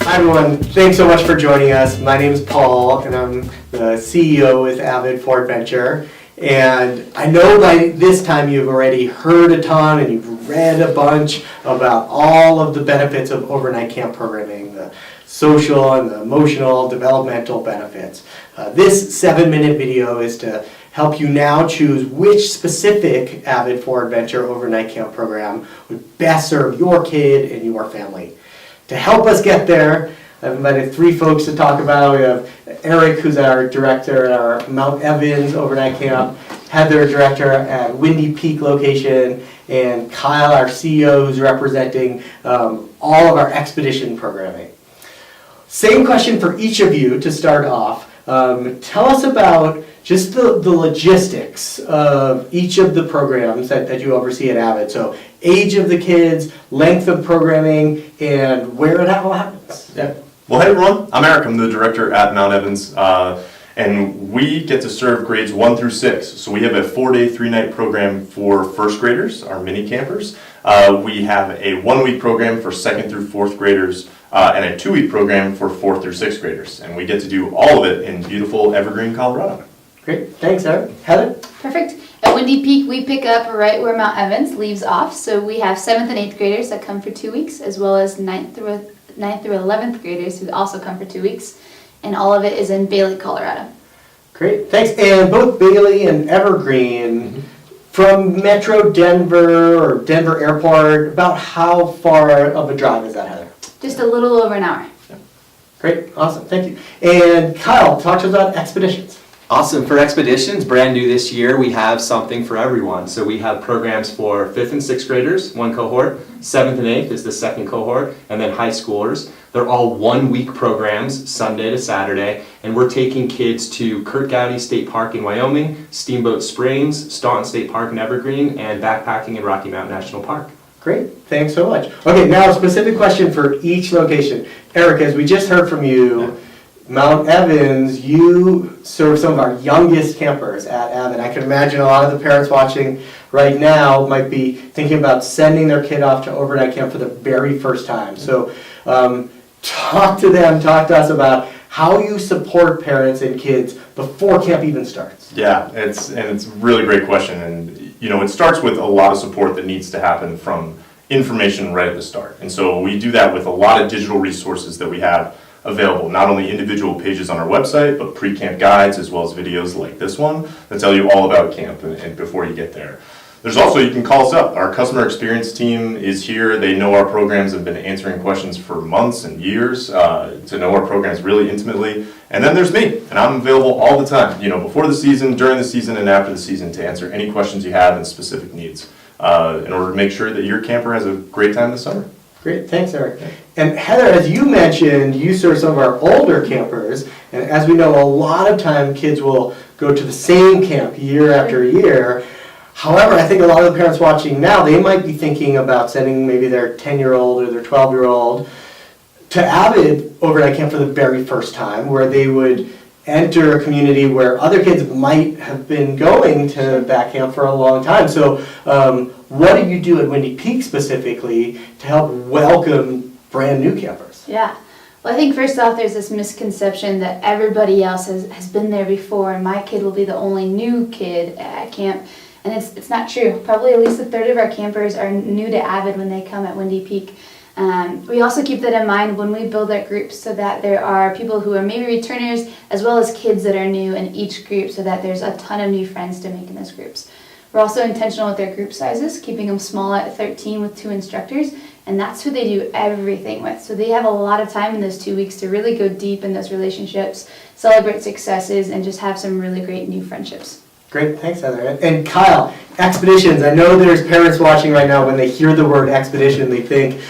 Hi everyone, thanks so much for joining us. My name is Paul and I'm the CEO with Avid4. And I know by this time you've already heard a ton and you've read a bunch about all of the benefits of overnight camp programming, the social and the emotional, developmental benefits. This 7-minute video is to help you now choose which specific Avid4 overnight camp program would best serve your kid and your family. To help us get there, I've invited 3 folks to talk about. We have Eric, who's our director at our Mount Evans overnight camp, Heather, director at Windy Peak location, and Kyle, our CEO, who's representing all of our expedition programming. Same question for each of you to start off. Tell us about just the logistics of each of the programs that you oversee at Avid. So age of the kids, length of programming, and where it all happens. Yeah. Well, hey everyone, I'm Eric. I'm the director at Mount Evans, and we get to serve grades 1 through 6. So we have a 4-day, 3-night program for first graders, our mini campers. We have a 1-week program for 2nd through 4th graders, and a 2-week program for 4th through 6th graders. And we get to do all of it in beautiful Evergreen, Colorado. Great, thanks Eric. Heather? Perfect. At Windy Peak, we pick up right where Mount Evans leaves off. So we have 7th and 8th graders that come for 2 weeks, as well as 9th through 11th graders who also come for 2 weeks. And all of it is in Bailey, Colorado. Great, thanks. And both Bailey and Evergreen, from Metro Denver or Denver Airport, about how far of a drive is that, Heather? Just a little over an hour. Great, awesome, thank you. And Kyle, talk to us about expeditions. Awesome. For expeditions, brand new this year, we have something for everyone. So we have programs for 5th and 6th graders, 1 cohort, 7th and 8th is the 2nd cohort, and then high schoolers. They're all 1-week programs, Sunday to Saturday, and we're taking kids to Kurt Gowdy State Park in Wyoming, Steamboat Springs, Staunton State Park in Evergreen, and backpacking in Rocky Mountain National Park. Great, thanks so much. Okay, now a specific question for each location. Eric, as we just heard from you, Mount Evans, you serve some of our youngest campers at Avid. I can imagine a lot of the parents watching right now might be thinking about sending their kid off to overnight camp for the very first time. So talk to us about how you support parents and kids before camp even starts. Yeah, it's a really great question, and it starts with a lot of support that needs to happen from information right at the start. And so we do that with a lot of digital resources that we have available, not only individual pages on our website, but pre-camp guides as well as videos like this one that tell you all about camp and before you get there. There's also, you can call us up. Our customer experience team is here. They know our programs, have been answering questions for months and years to know our programs really intimately. And then there's me, and I'm available all the time, before the season, during the season, and after the season to answer any questions you have and specific needs in order to make sure that your camper has a great time this summer. Great, thanks Eric. And Heather, as you mentioned, you serve some of our older campers, and as we know, a lot of time kids will go to the same camp year after year. However, I think a lot of the parents watching now, they might be thinking about sending maybe their 10-year-old or their 12-year-old to Avid overnight camp for the very first time, where they would enter a community where other kids might have been going to that camp for a long time. So what do you do at Windy Peak specifically to help welcome brand new campers? Yeah. Well, I think first off, there's this misconception that everybody else has been there before and my kid will be the only new kid at camp. And it's not true. Probably at least a third of our campers are new to Avid when they come at Windy Peak. We also keep that in mind when we build our groups so that there are people who are maybe returners as well as kids that are new in each group so that there's a ton of new friends to make in those groups. We're also intentional with their group sizes, keeping them small at 13 with 2 instructors, and that's who they do everything with. So they have a lot of time in those 2 weeks to really go deep in those relationships, celebrate successes, and just have some really great new friendships. Great, thanks Heather. And Kyle, expeditions. I know there's parents watching right now, when they hear the word expedition, they think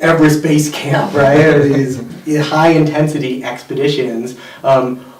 Everest Base Camp, right? Or these high intensity expeditions.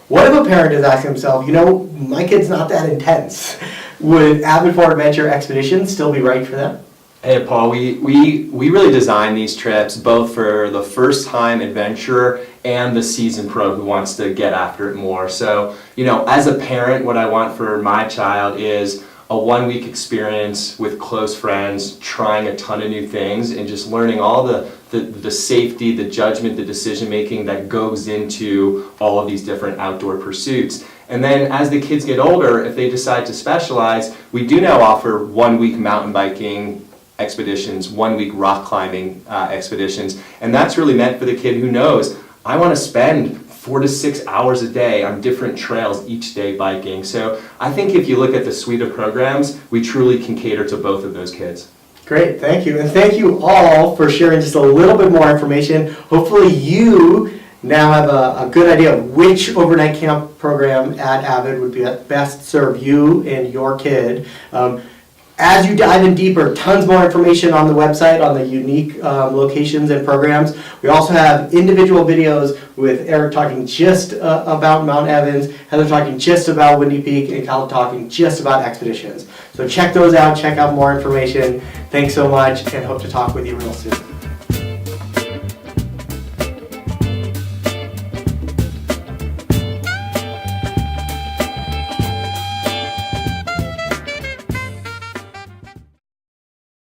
What if a parent is asking himself, my kid's not that intense. Would Avid4 expeditions still be right for them? Hey Paul, we really design these trips both for the first time adventurer and the seasoned pro who wants to get after it more. So, as a parent, what I want for my child is a 1-week experience with close friends, trying a ton of new things and just learning all the safety, the judgment, the decision making that goes into all of these different outdoor pursuits. And then as the kids get older, if they decide to specialize, we do now offer 1-week mountain biking expeditions, 1-week rock climbing expeditions, and that's really meant for the kid who knows, I want to spend 4 to 6 hours a day on different trails each day biking. So I think if you look at the suite of programs, we truly can cater to both of those kids. Great, thank you. And thank you all for sharing just a little bit more information. Hopefully you now have a good idea of which overnight camp program at Avid would best serve you and your kid. As you dive in deeper, tons more information on the website on the unique locations and programs. We also have individual videos with Eric talking just about Mount Evans, Heather talking just about Windy Peak, and Kyle talking just about expeditions. So check those out, check out more information. Thanks so much, and hope to talk with you real soon.